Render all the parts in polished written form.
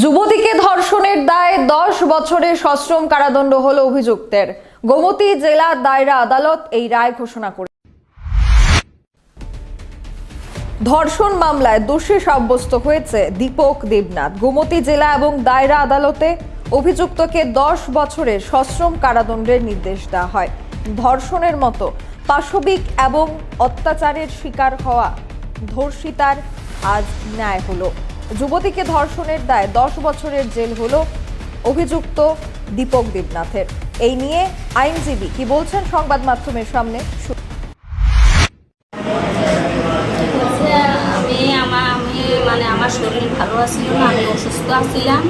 যুবতীকে ধর্ষণের দায়ে 10 বছরের সশ্রম কারাদণ্ড হলো অভিযুক্তের। গোমতী জেলা দায়রা আদালত এই রায় ঘোষণা করে ধর্ষণ মামলায় দোষী সাব্যস্ত হয়েছে দীপক দেবনাথ। গোমতী জেলা এবং দায়রা আদালতে অভিযুক্তকে 10 বছরের সশ্রম কারাদণ্ডের নির্দেশ দেওয়া হয়। ধর্ষণের মতো পাশবিক এবং অত্যাচারের শিকার হওয়া ধর্ষিতার আজ ন্যায় হলো। যুবতীকে ধর্ষণের দায়ে 10 বছরের জেল হলো অভিযুক্ত দীপক দেবনাথের। এই নিয়ে আইনজীবী কি বলছেন সংবাদ মাধ্যমের সামনে। আমার শরীর ভালো ছিল না, আমি অসুস্থ ছিলাম।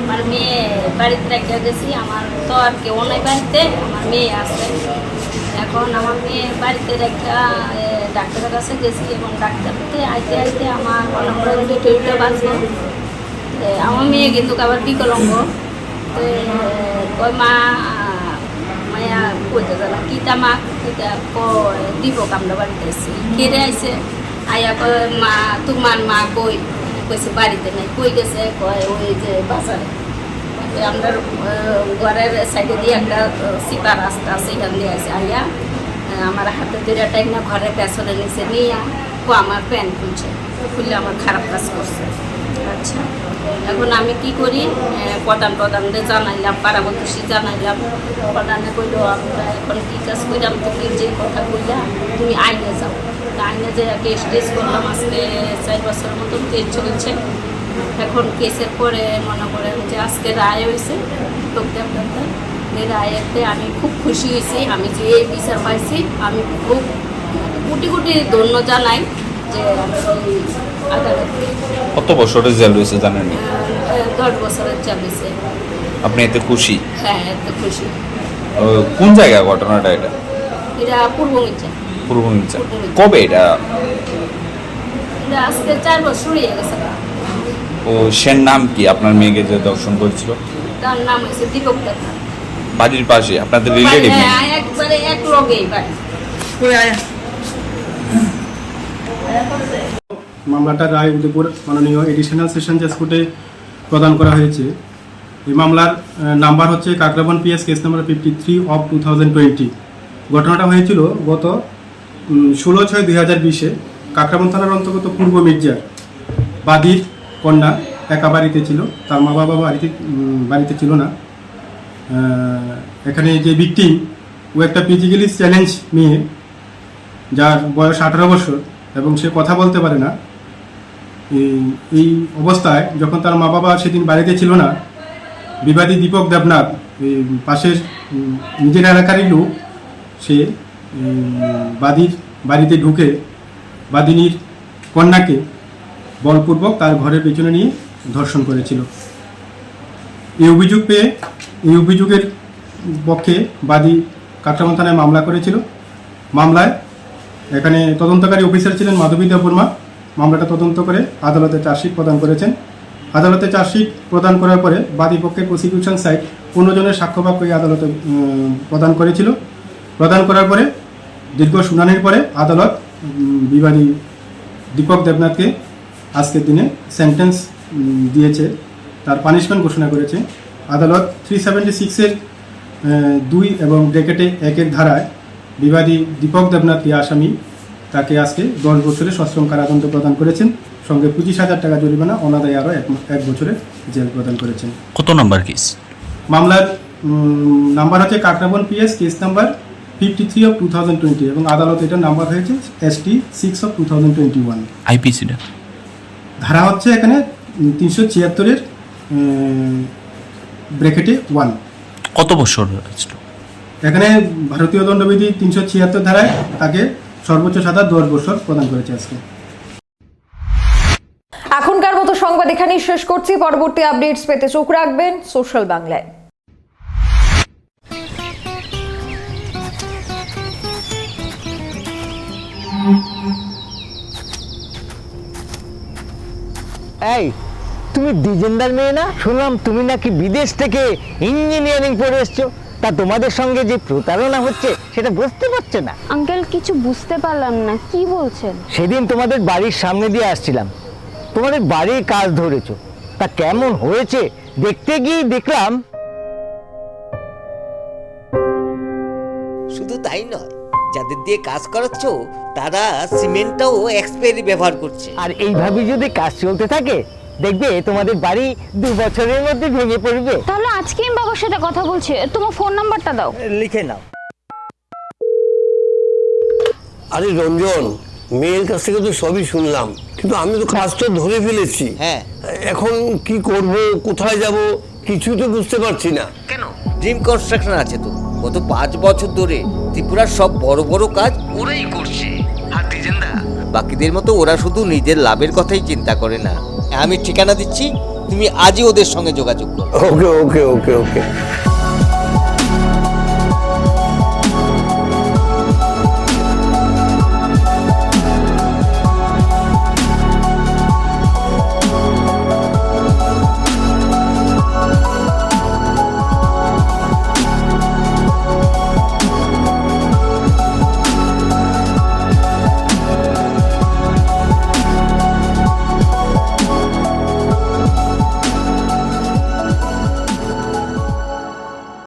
আমার মেয়ে বাড়িতে রেখে গেছি, আমার তো আর কেউ নেই বাড়িতে, আমার মেয়ে আছে। এখন আমার মেয়ে বাড়িতে রেখে ডাক্তারের কাছে গেছি এবং ডাক্তারতে আইতে আইতে আমার দুটো বাঁচল। আমার মেয়ে কিন্তু আবার বিকলাঙ্গ। ওই মা মায়া কইতে গেল কিতা মা কিতা দীপক আমরা বাড়িতে এসেছি কেড়ে আইসে আয়া কয় মা তোমার মা কই কইছে বাড়িতে নেই, কই গেছে কয় ওই যে বাজারে। আমরা ঘরের সাইডে দিয়ে একটা সিপা রাস্তা আছে, এখান দিয়ে আসে আইয়া আমার হাতে দুইটা টাইম না ঘরের পেছনে নিচে নিয়ে আমার প্যান্ট খুলছে, খুললে আমার খারাপ কাজ করছে। আচ্ছা, এখন আমি কি করি, প্রধানদের জানাইলাম, পাড়াবতী জানাইলাম। প্রধানে কইল আমরা এখন কী কাজ করলাম, তুমি যে কথা কইলাম তুমি আইনে যাও। আইনে যে কেস টেস করলাম, আজকে 4 বছরের মতন কেস চলছে। এখন কেসের পরে মনে করেন যে আজকে রায় হয়েছে এই রায়েতে আমি খুব খুশি হয়েছি। আমি যে বিচার পাইছি আমি খুব কোটি কোটি ধন্য জানাই যে আদালতকে। কত বছরের জেল হয়েছে জানেন? 10 বছরের জেল হয়েছে। আপনি এতে খুশি? হ্যাঁ, এতে খুশি। কোন জায়গায় ঘটনাটা? এটা পূর্ব মির্জা। পূর্ব মির্জা। কবে এটা? আজকে 4 বছর হয়ে গেছে। ও সের নাম কি আপনার মেয়েকে যে দর্শন করেছিল? তার নাম হচ্ছে দীপক দেবনাথ। বাড়ির পাশে আপনাদের রিলেটিভ? হ্যাঁ, একবারে এক লগেই বাড়ি। মামলাটার রায় উদয়পুর মাননীয় এডিশনাল সেশন জাজ কোর্টে প্রদান করা হয়েছে। এই মামলার নাম্বার হচ্ছে Kakraban PS case number 53 of 2020। ঘটনাটা হয়েছিল গত 16/6/2020-এ কাকরাবন থানার অন্তর্গত পূর্ব মির্জার বাদীর কন্যা একা বাড়িতে ছিল, তার মা বাবা বাড়িতে ছিল না। এখানে যে ভিকটিম ও একটা ফিজিক্যালি চ্যালেঞ্জ মেয়ে, যার বয়স 18 বছর এবং সে কথা বলতে পারে না। এই অবস্থায় যখন তার মা বাবা সেদিন বাড়িতে ছিল না, বিবাদী দীপক দেবনাথ পাশের নিজের এলাকারই লোক, সে বাদীর বাড়িতে ঢুকে বাদিনীর কন্যাকে বলপূর্বক তার ঘরের পেছনে নিয়ে ধর্ষণ করেছিল। এই অভিযোগ পেয়ে এই অভিযোগের পক্ষে বাদী কাকরাবন থানায় মামলা করেছিল। মামলায় এখানে তদন্তকারী অফিসার ছিলেন মাধবী দেববর্মা। মামলাটা তদন্ত করে আদালতে চার্জশিট প্রদান করেছেন। আদালতে চার্জশিট প্রদান করার পরে বাদী পক্ষের প্রসিকিউশন সাইড 15 জনের সাক্ষ্যবাক্য আদালতে প্রদান করেছিল। প্রদান করার পরে দীর্ঘ শুনানির পরে আদালত বিবাদী দীপক দেবনাথকে আজকের দিনে সেন্টেন্স দিয়েছে, তার পানিশমেন্ট ঘোষণা করেছে। আদালত 376-এর 2 এবং ব্র্যাকেটে 1-এর ধারায় বিবাদী দীপক দেবনাথকে আসামি, তাকে আজকে 10 বছরের সশ্রম কারাদণ্ড প্রদান করেছেন, সঙ্গে 25,000 টাকা জরিমানা, অনাদায়ে আরও 1 বছরের জেল প্রদান করেছেন। কত নম্বর কেস? মামলার নাম্বার হচ্ছে Kakraban PS case number 53 of 2020 এবং আদালত এটার নাম্বার হয়েছে ST 6 অফ 2021। আইপিসিটা ধারা হচ্ছে এখানে 376-এর ব্র্যাকেটে 1। কত বছর? এখানে ভারতীয় দণ্ডবিধি 376 ধারায় তাকে সর্বোচ্চ সাজা 10 বছর প্রদান করেছে আজকে। এখনকার মতো সংবাদ এখানেই শেষ করছি। পরবর্তী আপডেটস পেতে চোখ রাখবেন সোশ্যাল বাংলায়। এই তুমি দ্বিজেন্দার মেয়ে না? শুনলাম তুমি নাকি বিদেশ থেকে ইঞ্জিনিয়ারিং পড়ে এসছো। তা তোমাদের সঙ্গে যে প্রতারণা হচ্ছে সেটা বুঝতে পারছে না? আঙ্কেল কিছু বুঝতে পারলাম না, কি বলছেন? সেদিন তোমাদের বাড়ির সামনে দিয়ে আসছিলাম, তোমাদের বাড়ির কাজ ধরেছো, তা কেমন হয়েছে দেখতে গিয়ে দেখলাম। শুধু তাই নয়, যাদের দিয়ে কাজ করাচ্ছ তারা সিমেন্টটাও এক্সপায়ারি ব্যবহার করছে। আর এইভাবে যদি কাজ চলতে থাকে দেখবে তোমাদের বাড়ি 2 বছরের মধ্যে ভেঙে পড়বে। তাহলে আজকে আমি বাবার সাথে কথা বলছি, তোমার ফোন নাম্বারটা দাও। লিখে নাও। আরে রঞ্জন, মেয়ের কাছ থেকে তো সবই শুনলাম, কিন্তু আমি তো কাজটা ধরে ফেলেছি। হ্যাঁ, এখন কি করব, কোথায় যাব, কিছুই তো বুঝতে পারছি না। কেন? ড্রিম কনস্ট্রাকশন আছে তো, গত 5 বছর ধরে ত্রিপুরার সব বড় বড় কাজ ওরাই করছে। আর ডিজেন্দা বাকিদের মতো ওরা শুধু নিজের লাভের কথাই চিন্তা করে না। আমি ঠিকানা দিচ্ছি, তুমি আজই ওদের সঙ্গে যোগাযোগ করো। ওকে ওকে ওকে ওকে